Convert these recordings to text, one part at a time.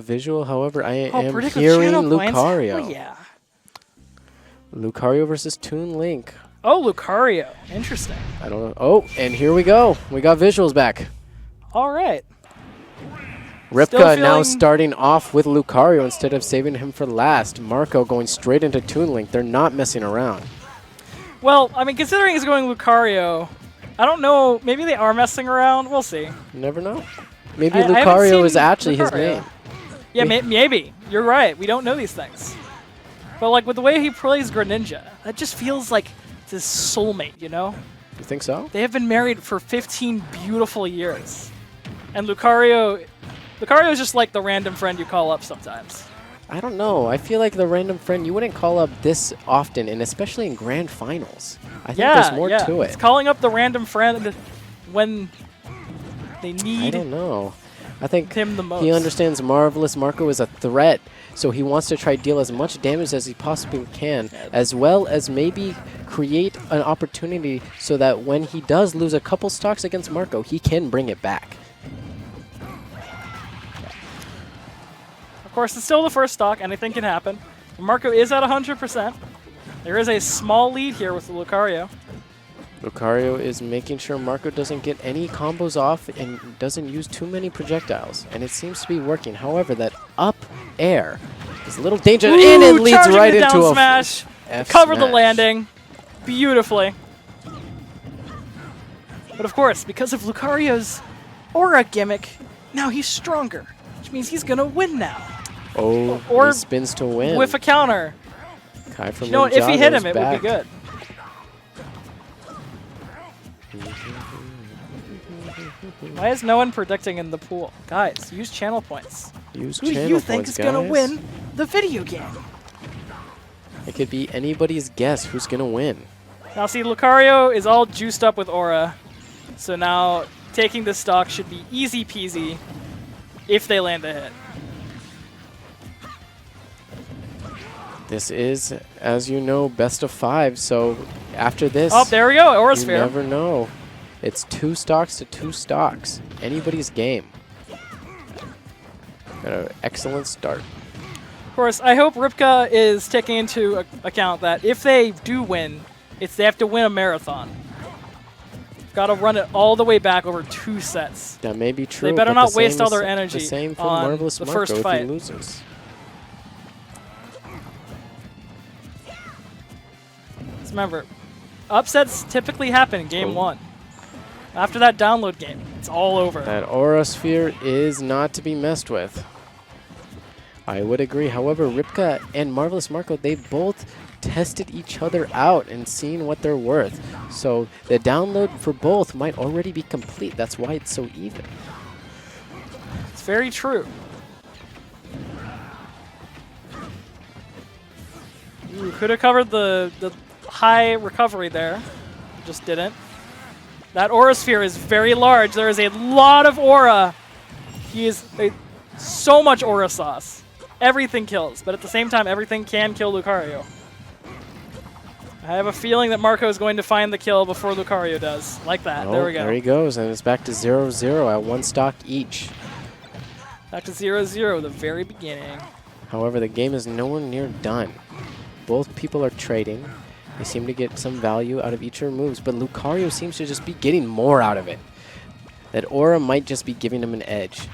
visual. However, I am predictive hearing channel points? Lucario. Oh, yeah. Lucario versus Toon Link. Oh, Lucario. Interesting. I don't know. Oh, and here we go. We got visuals back. All right. Ripka now starting off with Lucario instead of saving him for last. Marco going straight into Toon Link. They're not messing around. Well, I mean, considering he's going Lucario, I don't know. Maybe they are messing around. We'll see. You never know. Maybe I Lucario is actually his Lucario. name. Yeah, maybe. You're right. We don't know these things. But like with the way he plays Greninja, that just feels like it's his soulmate, you know? You think so? They have been married for 15 beautiful years. And Lucario is just like the random friend you call up sometimes. I don't know. I feel like the random friend you wouldn't call up this often, and especially in grand finals. I think there's more to it. It's calling up the random friend when they need I don't know. I think him the most. He understands Marvelous Marco is a threat, so he wants to try deal as much damage as he possibly can, as well as maybe create an opportunity so that when he does lose a couple stocks against Marco, he can bring it back. Of course, it's still the first stock. Anything can happen. Marco is at 100%. There is a small lead here with the Lucario. Lucario is making sure Marco doesn't get any combos off and doesn't use too many projectiles, and it seems to be working. However, that up air is a little dangerous, and it leads right into a smash. F Covered the smash. landing beautifully. But of course, because of Lucario's aura gimmick, now he's stronger, which means he's going to win now. Oh, Or he spins to win. With a counter. Kai from You know, if he hit him, Ninjago's it would back. be good. Why is no one predicting in the pool? Guys, use channel points. Use Who do channel you think points, is going to guys. win the video game? It could be anybody's guess who's going to win. Now see, Lucario is all juiced up with aura. So now taking this stock should be easy peasy if they land a hit. This is, as you know, best of 5, so after this, Oh, there we go, Aura you Sphere. never know. It's 2 stocks to 2 stocks. Anybody's game. Got an excellent start. Of course, I hope Ripka is taking into account that if they do win, they have to win a marathon. Got to run it all the way back over 2 sets. That may be true. They better but not the waste same all is their energy The same for on Marvelous the Marco first if fight. he loses. Just remember, upsets typically happen in game 1. After that download game, it's all over. That Aura Sphere is not to be messed with. I would agree. However, Ripka and Marvelous Marco, they both tested each other out and seen what they're worth. So the download for both might already be complete. That's why it's so even. It's very true. Ooh, could have covered the high recovery there. Just didn't. That Aura Sphere is very large. There is a lot of aura. He is so much aura sauce. Everything kills, but at the same time, everything can kill Lucario. I have a feeling that Marco is going to find the kill before Lucario does. Like that. Oh, there we go. There he goes, and it's back to 0-0 at 1 stock each. Back to 0-0, the very beginning. However, the game is nowhere near done. Both people are trading. They seem to get some value out of each of their moves, but Lucario seems to just be getting more out of it. That aura might just be giving him an edge.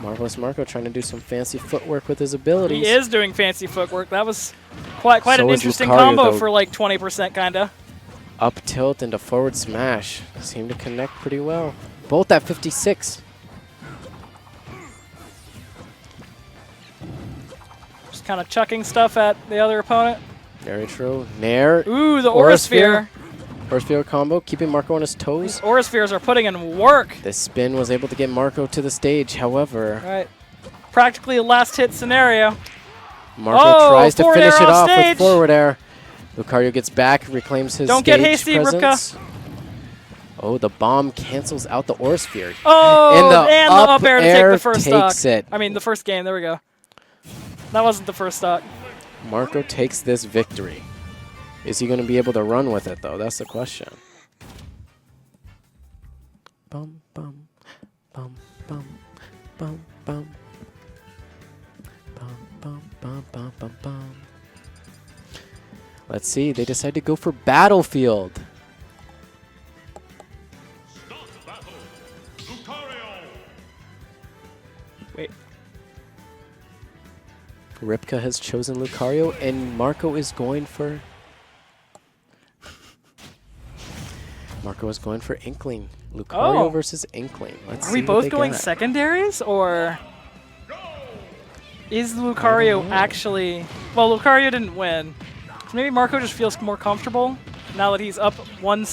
Marvelous Marco trying to do some fancy footwork with his abilities. He is doing fancy footwork. That was quite So an is interesting Lucario, combo though. for like 20% kinda. Up tilt into forward smash. Seem to connect pretty well. Both at 56. Just kind of chucking stuff at the other opponent. Very true. Nair. Ooh, the Aura Sphere. Aura Sphere combo, keeping Marco on his toes. Aura Spheres are putting in work. The spin was able to get Marco to the stage. However, All right. Practically a last hit scenario. Marco tries to forward finish air it off off stage. with forward air. Lucario gets back, reclaims his Don't stage get hasty, presence. Ripka. Oh, the bomb cancels out the Aura Sphere. Oh, And the up air to take air the first takes stock. it. I mean, the first game. There we go. That wasn't the first stock. Marco takes this victory. Is he going to be able to run with it, though? That's the question. Bum, bum, bum, bum, bum, bum. Bum, bum, bum, bum, bum, bum. Let's see. They decide to go for Battlefield. Start battle. Lucario. Wait. Ripka has chosen Lucario, and Marco is going for... Marco is going for Inkling. Lucario Oh. versus Inkling. Let's Are see we what both they going got. secondaries, or is Lucario actually... Well, Lucario didn't win. So maybe Marco just feels more comfortable now that he's up one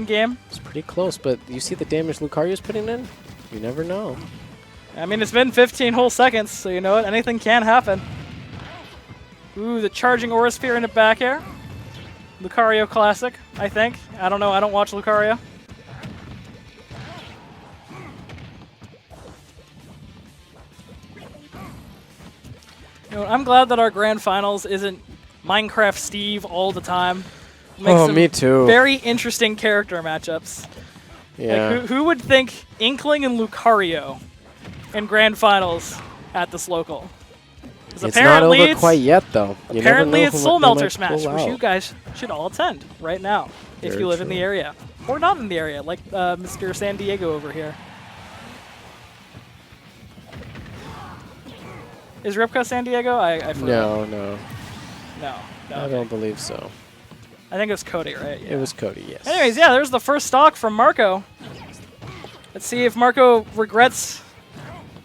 game. It's pretty close, but you see the damage Lucario's putting in? You never know. I mean, it's been 15 whole seconds, so you know what? Anything can happen. Ooh, the charging Aura Sphere into back air. Lucario classic, I think. I don't know. I don't watch Lucario. You know, I'm glad that our grand finals isn't Minecraft Steve all the time. Makes Oh, some me too. Very interesting character matchups. Yeah. Like, who would think Inkling and Lucario in grand finals at this local? 'Cause It's not over apparently quite yet, though. You never Apparently know it's who Soul they might Melter Smash, pull which out. you guys should all attend right now if Very you live in the true. area. Or not in the area, like Mr. San Diego over here. Is Ripka San Diego? I forgot. No. No. I Okay. don't believe so. I think it was Cody, right? It was Cody, yes. Anyways, yeah, there's the first stock from Marco. Let's see if Marco regrets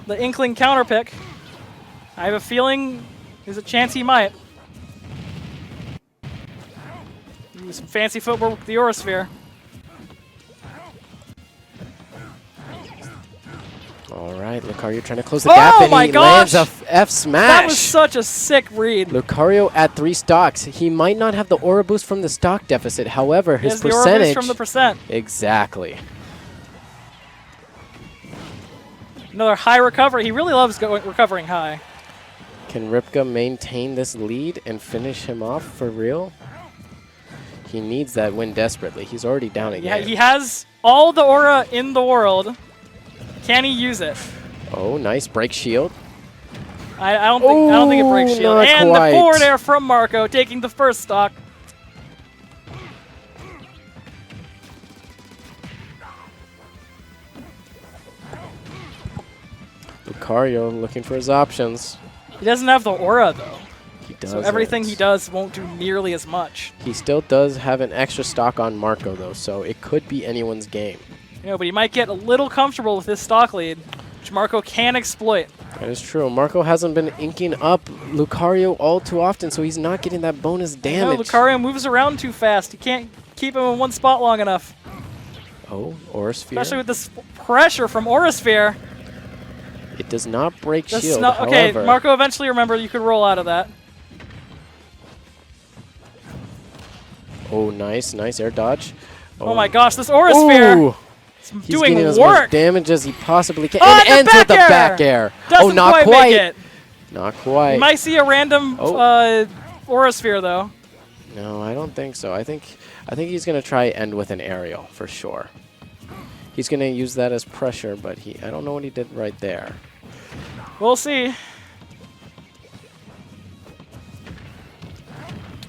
the Inkling counter pick. I have a feeling there's a chance he might. Ooh, some fancy footwork with the Aura Sphere. All right, Lucario trying to close the gap, and my he lands a gosh! F smash. That was such a sick read. Lucario at 3 stocks. He might not have the aura boost from the stock deficit. However, He his has the Aura percentage... boost from the percent. Exactly. Another high recovery. He really loves recovering high. Can Ripka maintain this lead and finish him off for real? He needs that win desperately. He's already down a Yeah, game. he has all the aura in the world. Can he use it? Oh, nice break shield. I don't think it breaks Ooh, shield. not And quite. the forward air from Marco, taking the first stock. Lucario looking for his options. He doesn't have the aura though, He does. so everything he does won't do nearly as much. He still does have an extra stock on Marco though, so it could be anyone's game. You know, but he might get a little comfortable with his stock lead, which Marco can exploit. That is true. Marco hasn't been inking up Lucario all too often, so he's not getting that bonus No, damage. Lucario moves around too fast. You can't keep him in one spot long enough, Oh, Aura Sphere. especially with this pressure from Aura Sphere. It does not break That's shield, not, okay, however. Marco eventually remembered you could roll out of that. Oh, nice air dodge. Oh my gosh, this Aura Sphere Ooh, is he's doing getting as work. much damage as he possibly can. Oh, and the ends with the back back air. Doesn't Oh, not quite quite. make it. Not quite. You might see a random Aura Sphere though. No, I don't think so. I think he's gonna try end with an aerial for sure. He's gonna use that as pressure, but I don't know what he did right there. We'll see.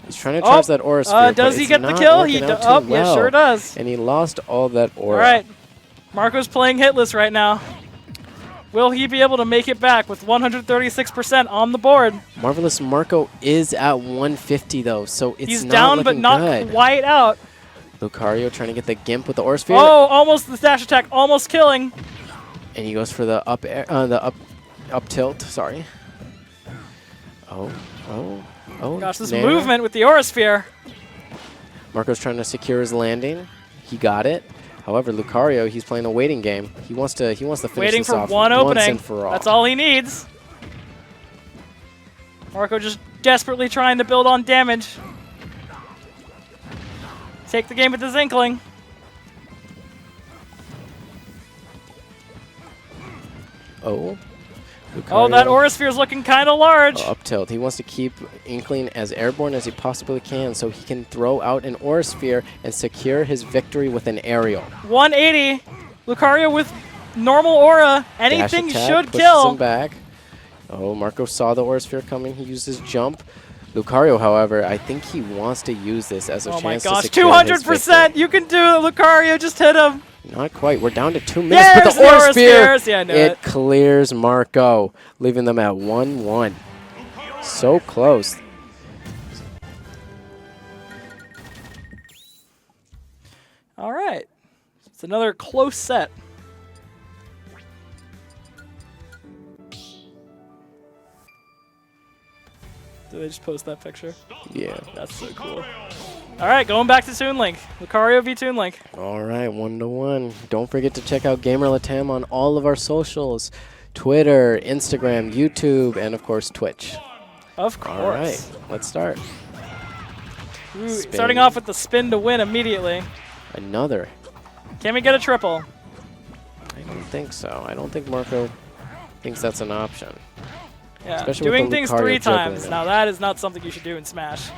He's trying to charge that Aura Sphere, does but he it's get the not kill? working He out too yeah, well. sure does. And he lost all that Aura. All right, Marco's playing hitless right now. Will he be able to make it back with 136% on the board? Marvelous Marco is at 150 though, so it's He's not down but looking not good. quite out. Lucario trying to get the Gimp with the Aura Sphere. Oh, almost the dash attack, almost killing. And he goes for the up air, up tilt. Sorry. Oh. Gosh, this Nair. movement with the Aura Sphere. Marco's trying to secure his landing. He got it. However, Lucario, he's playing a waiting game. He wants to finish Waiting this for off one once opening. and for all. That's all he needs. Marco just desperately trying to build on damage. Take the game with his Inkling. Oh. Oh, that Lucario. Aura Sphere is looking kind of large. Up tilt. He wants to keep Inkling as airborne as he possibly can so he can throw out an Aura Sphere and secure his victory with an aerial. 180. Lucario with normal aura. Dash Anything attack, should pushes kill. him back. Oh, Marco saw the Aura Sphere coming. He used his jump. Lucario, however, I think he wants to use this as a chance to secure his victory. 200%! You can do it, Lucario. Just hit him. Not quite. We're down to 2 minutes, but the Aura Sphere, yeah, I know it clears Marco, leaving them at 1-1. So close. All right. It's another close set. Did they just post that picture? Yeah. That's so cool. All right, going back to Toon Link. Lucario v Toon Link. All right, 1-1. Don't forget to check out Gamer Latam on all of our socials. Twitter, Instagram, YouTube, and of course Twitch. Of course. All right, let's start. Ooh, starting off with the spin to win immediately. Another. Can we get a triple? I don't think so. I don't think Marco thinks that's an option. Yeah, Especially doing with the things Lucario 3 juggling times. it. Now that is not something you should do in Smash.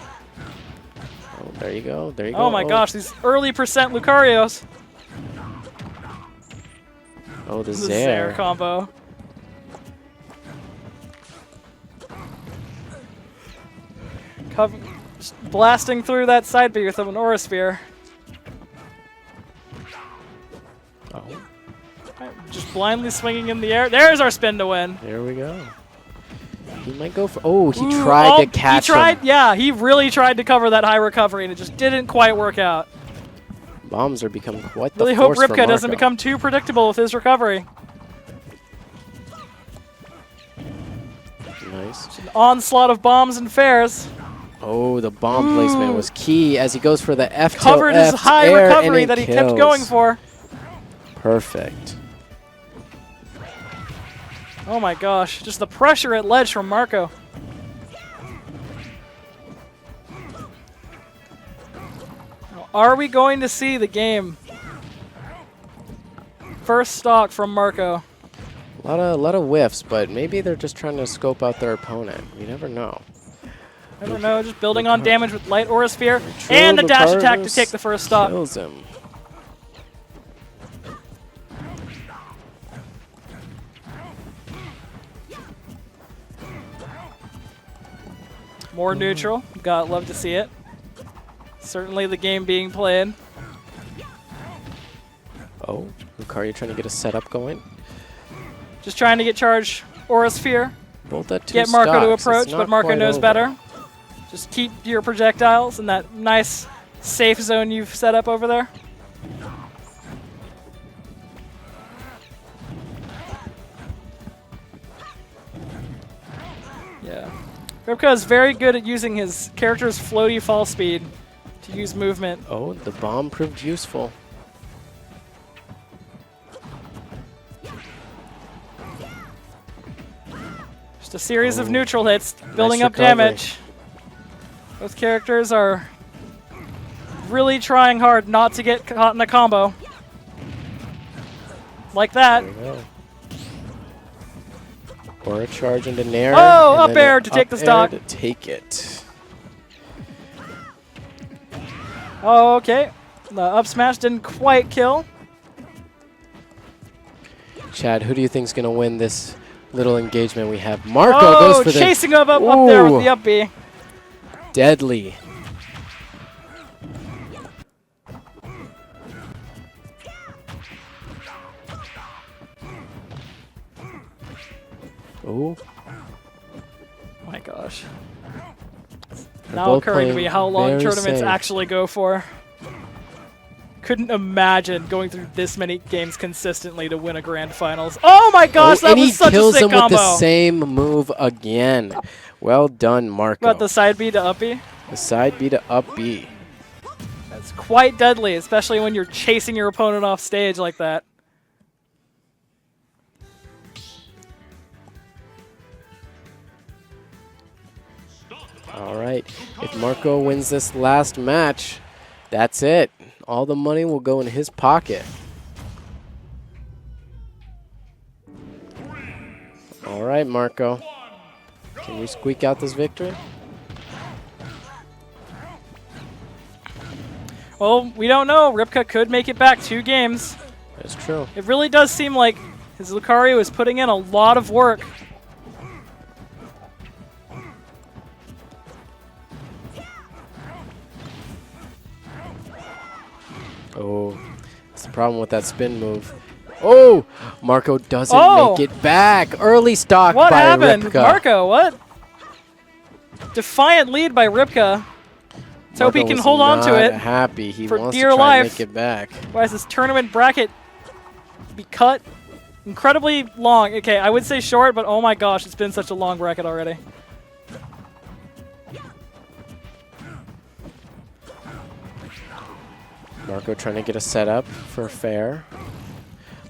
Oh, there you go. There you go. Oh my gosh, these early percent Lucarios. Oh, the The Zair. Zair combo. Just blasting through that side B with an Aura Sphere. Oh, Just blindly swinging in the air. There's our spin to win. there we go. He might go for. Oh, he Ooh, tried to catch he tried, him. Yeah, he really tried to cover that high recovery, and it just didn't quite work out. Bombs are becoming quite the Really hope force for Ripka doesn't Marco. become too predictable with his recovery. Nice. An onslaught of bombs and fares. Oh, the bomb placement was key as he goes for the F Covered his high air, recovery and that he kept going for. Perfect. Oh my gosh, just the pressure at ledge from Marco. Now, are we going to see the game? First stock from Marco. A lot of whiffs, but maybe they're just trying to scope out their opponent. You never know. Never know, just building on damage with light Aura Sphere and the dash attack to take the first stock. Kills him. More neutral. Love to see it. Certainly the game being played. Oh, Lucario trying to get a setup going. Just trying to get charged Aura Sphere. Both at 2 Get Marco to stocks. approach, It's but not Marco quite knows over. better. Just keep your projectiles in that nice safe zone you've set up over there. Yeah. Ripka is very good at using his character's floaty fall speed to use movement. Oh, the bomb proved useful. Just a series of Oh. neutral hits, building Nice up recovery. damage. Both characters are really trying hard not to get caught in a combo. Like that. There we go. Or a charge into Nair. Oh, and up then air an to take the up stock. air to take it. Oh, okay. The up smash didn't quite kill. Chad, who do you think is going to win this little engagement we have? Marco Oh, goes for the chasing up there with Ooh. the up B. deadly. Oh, My gosh. they're Now both occurring to playing me how long very tournaments safe. actually go for. Couldn't imagine going through this many games consistently to win a grand finals. Oh my gosh, that and was he such a kills sick him combo. with the same move again. Well done, Marco. About the side B to up B? The side B to up B. That's quite deadly, especially when you're chasing your opponent off stage like that. All right. If Marco wins this last match, that's it. All the money will go in his pocket. All right, Marco. Can we squeak out this victory? Well, we don't know. Ripka could make it back 2 games. That's true. It really does seem like his Lucario is putting in a lot of work. Oh, that's the problem with that spin move. Oh, Marco doesn't make it back. Early stock What by happened? Ripka. Marco, what? Defiant lead by Ripka. Let's hope he can hold on to it. Happy. He for wants dear to try life. and make it back. Why is this tournament bracket be cut incredibly long? Okay, I would say short, but oh my gosh, it's been such a long bracket already. Marco trying to get a setup for fair.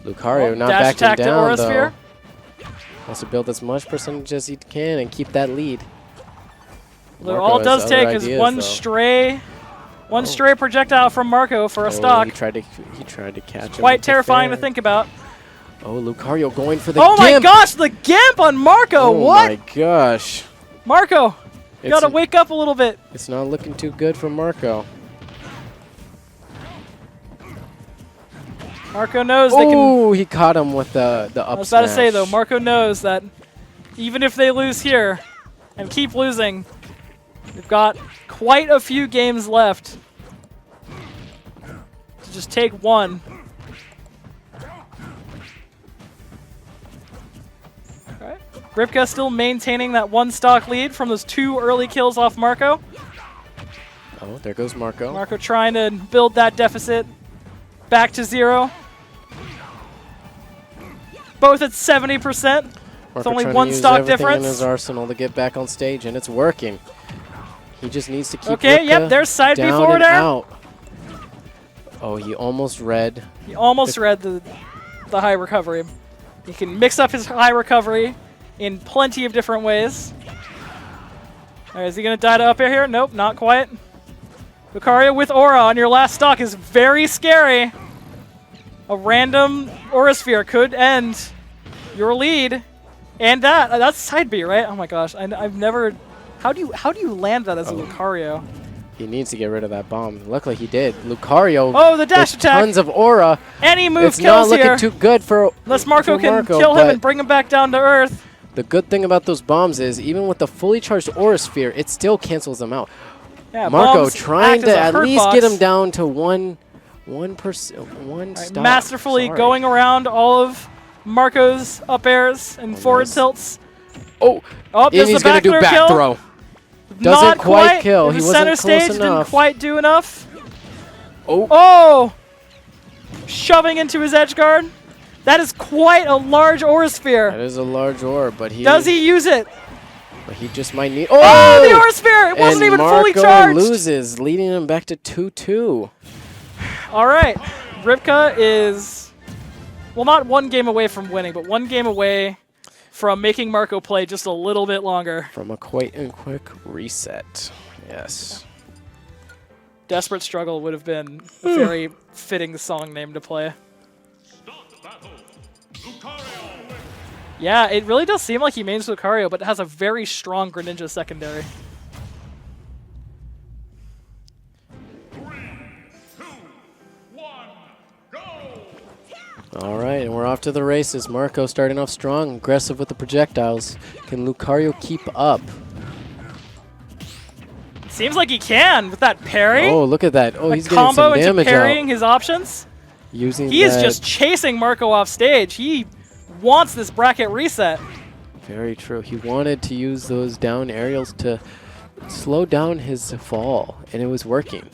Lucario not dash backing attack to down, Aura though. Sphere. Wants to build as much percentage as he can and keep that lead. All Marco it does has take other is ideas, one though. stray projectile from Marco for a stock. He tried to catch him. Quite with the terrifying to fair. think about. Oh, Lucario going for the Oh my gimp. gosh, the gimp on Marco! Oh What? my gosh. Marco, you gotta It's- wake up a little bit. It's not looking too good for Marco. Marco knows they can. Oh, he caught him with the up I was about to say smash. though, Marco knows that even if they lose here and keep losing, they've got quite a few games left to just take one. Alright. Ripka still maintaining that one stock lead from those 2 early kills off Marco. Oh, there goes Marco. Marco trying to build that deficit back to 0. Both at 70%. Marco It's only trying to one use stock everything difference. in his arsenal to get back on stage, and it's working. He just needs to keep Okay, Ripka yep, there's side B down forward and air. out. Oh, he almost read. He almost read the high recovery. He can mix up his high recovery in plenty of different ways. All right, is he going to die to up air here? Nope, not quite. Lucario with Aura on your last stock is very scary. A random Aura Sphere could end your lead. And that's side B, right? Oh my gosh, I've never... How do you land that as a Lucario? He needs to get rid of that bomb. Luckily, he did. Lucario. Oh, the dash with attack. Tons of aura. Any move It's not kills looking here. too good for Unless Marco for can kill him but and bring him back down to earth. The good thing about those bombs is, even with the fully charged aura sphere, it still cancels them out. Yeah, Marco bombs trying act as to a at hurt least box. get him down to one stop. Masterfully Sorry. going around all of Marco's up airs and forward nice. tilts. Oh, Oh, and there's he's the going to do back kill. throw. Doesn't Not quite kill. In He the wasn't center close stage enough. didn't quite do enough. Oh, Oh! Shoving into his edge guard. That is quite a large aura sphere. that is a large orb, but he Does he use it? But he just might need. Oh, the aura sphere! It wasn't and even Marco fully charged. Loses, leading him back to 2-2. All right, Ripka is, well, not one game away from winning, but one game away from making Marco play just a little bit longer. From a quick reset. Yes. Desperate Struggle would have been a very fitting song name to play. Start battle. Lucario. Yeah, it really does seem like he mains Lucario, but has a very strong Greninja secondary. 3, 2, 1, go! All right, and we're off to the races. Marco starting off strong, aggressive with the projectiles. Can Lucario keep up? Seems like he can with that parry. Oh, look at that. Oh, a he's getting combo some into damage parrying out. his options. Using He is that- just chasing Marco off stage. He wants this bracket reset. Very true. He wanted to use those down aerials to slow down his fall, and it was working.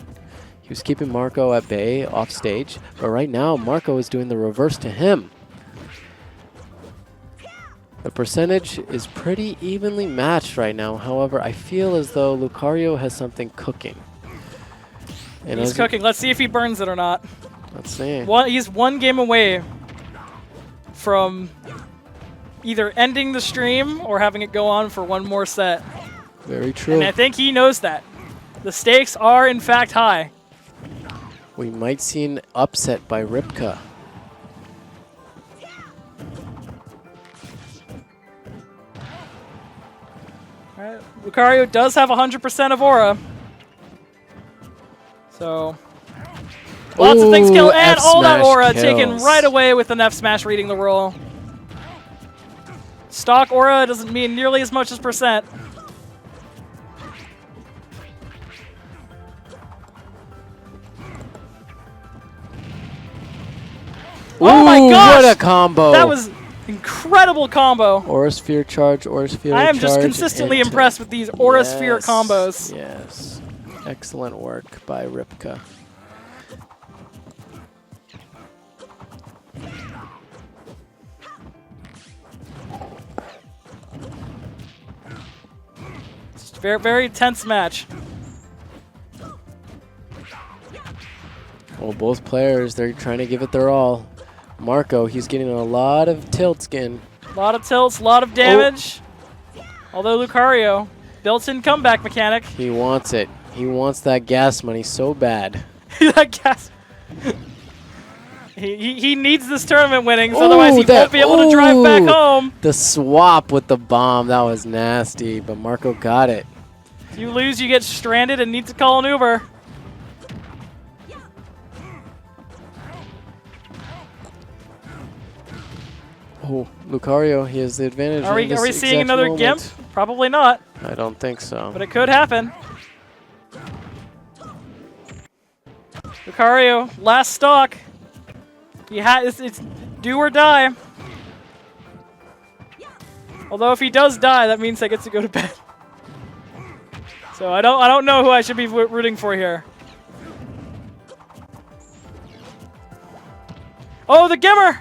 He was keeping Marco at bay off stage, but right now Marco is doing the reverse to him. The percentage is pretty evenly matched right now. However, I feel as though Lucario has something cooking. And He's as- cooking. Let's see if he burns it or not. Let's see. He's one game away from either ending the stream or having it go on for one more set. Very true. And I think he knows that. The stakes are, in fact, high. We might see an upset by Ripka. All right. Lucario does have 100% of aura. So, lots of things kill, Ooh, and all that F-smash aura taken kills. right away with an F smash reading the roll. Stock aura doesn't mean nearly as much as percent. Oh my Ooh, gosh! what a combo! That was incredible combo. Aura Sphere charge, Aura Sphere charge. I am just consistently into- impressed with these Aura Sphere Yes, combos. Yes. Excellent work by Ripka. It's a very, very tense match. Well, both players, they're trying to give it their all. Marco, he's getting a lot of tilt skin. A lot of tilts, a lot of damage. Although Lucario, built-in comeback mechanic. He wants it. He wants that gas money so bad. That gas. He needs this tournament winnings, otherwise he won't be able to drive back home. The swap with the bomb, that was nasty, but Marco got it. If you lose, you get stranded and need to call an Uber. Oh, Lucario, he has the advantage. Are in this we seeing exact another moment. Gimp? Probably not, I don't think so. but it could happen. Lucario, last stock. It's do or die. Although if he does die, that means I get to go to bed. So I don't know who I should be rooting for here. Oh, the Gimmer!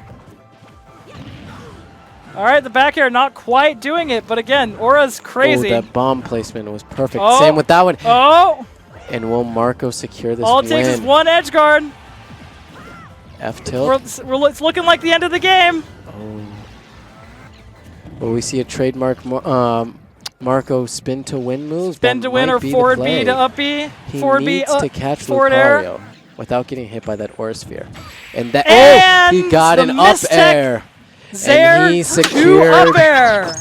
All right, the back air not quite doing it, but again, Aura's crazy. Oh, that bomb placement was perfect. Oh. Same with that one. Oh! And will Marco secure this All it win? takes is one edge guard. F tilt. It's looking like the end of the game. Oh. Well, we see a trademark Marco spin to win move. Spin to win or forward B to up B. He Forward B, needs to catch forward Lucario air. without getting hit by that Aura Sphere. And that And he got the an up mistech. air. Zaire and he to secured. up air.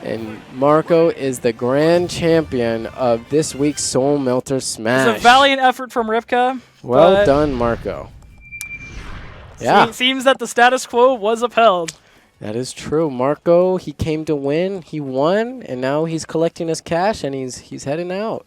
And Marco is the grand champion of this week's Soul Melter Smash. It's a valiant effort from Ripka. Well done, Marco. Yeah, Seems that the status quo was upheld. that is true. Marco, he came to win. He won, and now he's collecting his cash, and he's heading out.